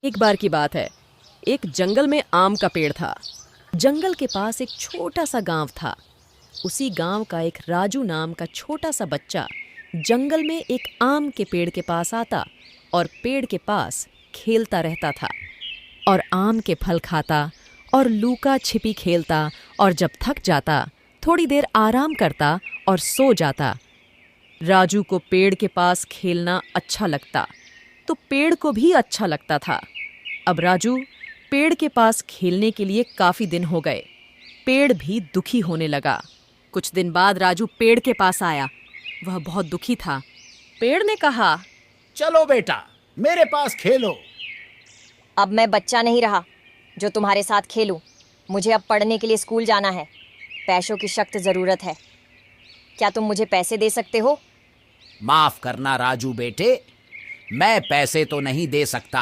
एक बार की बात है। एक जंगल में आम का पेड़ था। जंगल के पास एक छोटा सा गांव था। उसी गांव का एक राजू नाम का छोटा सा बच्चा जंगल में एक आम के पेड़ के पास आता और पेड़ के पास खेलता रहता था और आम के फल खाता और लुका छिपी खेलता और जब थक जाता थोड़ी देर आराम करता और सो जाता। राजू को पेड़ के पास खेलना अच्छा लगता तो पेड़ को भी अच्छा लगता था। अब राजू पेड़ के पास खेलने के लिए काफी दिन हो गए। पेड़ भी दुखी होने लगा। कुछ दिन बाद राजू पेड़ के पास आया। वह बहुत दुखी था। पेड़ ने कहा, चलो बेटा, मेरे पास खेलो। अब मैं बच्चा नहीं रहा जो तुम्हारे साथ खेलूं। मुझे अब पढ़ने के लिए स्कूल जाना है। पैसों की सख्त ज़रूरत है। क्या तुम मुझे पैसे दे सकते हो? माफ करना राजू बेटे, मैं पैसे तो नहीं दे सकता,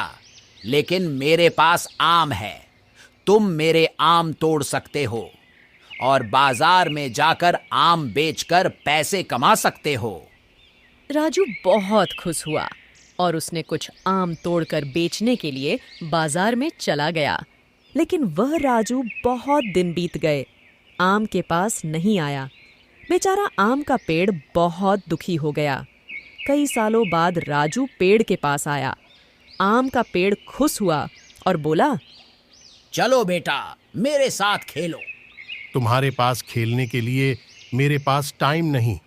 लेकिन मेरे पास आम है। तुम मेरे आम तोड़ सकते हो और बाजार में जाकर आम बेचकर पैसे कमा सकते हो। राजू बहुत खुश हुआ और उसने कुछ आम तोड़कर बेचने के लिए बाजार में चला गया। लेकिन वह राजू बहुत दिन बीत गए, आम के पास नहीं आया। बेचारा आम का पेड़ बहुत दुखी हो गया। कई सालों बाद राजू पेड़ के पास आया। आम का पेड़ खुश हुआ और बोला, चलो बेटा, मेरे साथ खेलो। तुम्हारे पास खेलने के लिए मेरे पास टाइम नहीं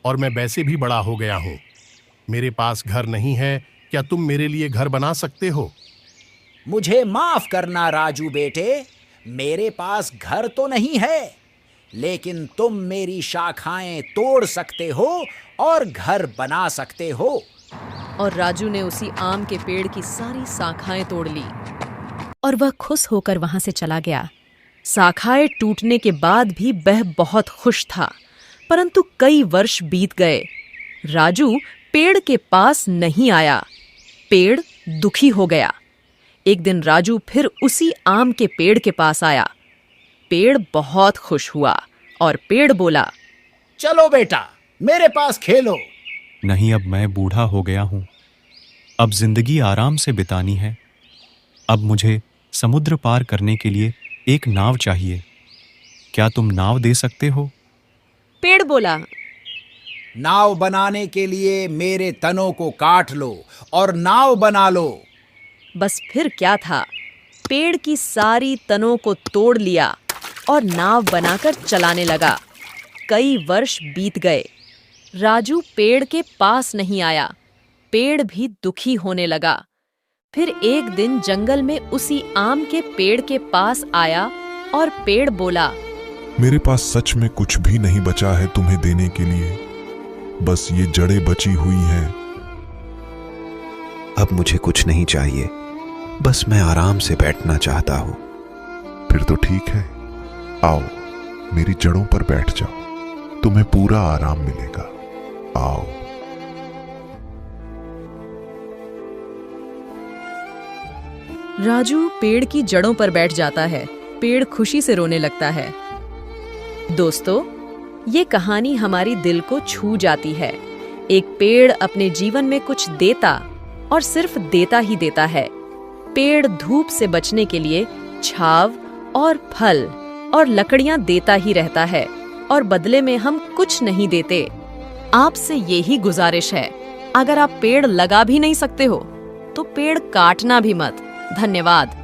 और मैं वैसे भी बड़ा हो गया हूँ। मेरे पास घर नहीं है, क्या तुम मेरे लिए घर बना सकते हो? मुझे माफ करना राजू बेटे, मेरे पास घर तो नहीं है, लेकिन तुम मेरी शाखाएं तोड़ सकते हो और घर बना सकते हो। और राजू ने उसी आम के पेड़ की सारी शाखाएं तोड़ ली और वह खुश होकर वहां से चला गया। शाखाएं टूटने के बाद भी वह बहुत खुश था, परंतु कई वर्ष बीत गए। राजू पेड़ के पास नहीं आया। पेड़ दुखी हो गया। एक दिन राजू फिर उसी आम के पेड़ के पास आया। पेड़ बहुत खुश हुआ और पेड़ बोला, चलो बेटा, मेरे पास खेलो। नहीं, अब मैं बूढ़ा हो गया हूँ। अब जिंदगी आराम से बितानी है। अब मुझे समुद्र पार करने के लिए एक नाव चाहिए। क्या तुम नाव दे सकते हो? पेड़ बोला, नाव बनाने के लिए मेरे तनों को काट लो और नाव बना लो। बस फिर क्या था, पेड़ की सारी तनों को तोड़ लिया और नाव बनाकर चलाने लगा। कई वर्ष बीत गए। राजू पेड़ के पास नहीं आया। पेड़ भी दुखी होने लगा। फिर एक दिन जंगल में उसी आम के पेड़ के पास आया और पेड़ बोला, मेरे पास सच में कुछ भी नहीं बचा है तुम्हें देने के लिए, बस ये जड़ें बची हुई हैं। अब मुझे कुछ नहीं चाहिए, बस मैं आराम से बैठना चाहता हूँ। फिर तो ठीक है, आओ मेरी जड़ों पर बैठ जाओ, तुम्हें पूरा आराम मिलेगा। आओ। राजू पेड़ की जड़ों पर बैठ जाता है। पेड़ खुशी से रोने लगता है। दोस्तों, ये कहानी हमारी दिल को छू जाती है। एक पेड़ अपने जीवन में कुछ देता और सिर्फ देता ही देता है। पेड़ धूप से बचने के लिए छाव और फल और लकड़ियां देता ही रहता है और बदले में हम कुछ नहीं देते। आपसे यही गुजारिश है, अगर आप पेड़ लगा भी नहीं सकते हो तो पेड़ काटना भी मत। धन्यवाद।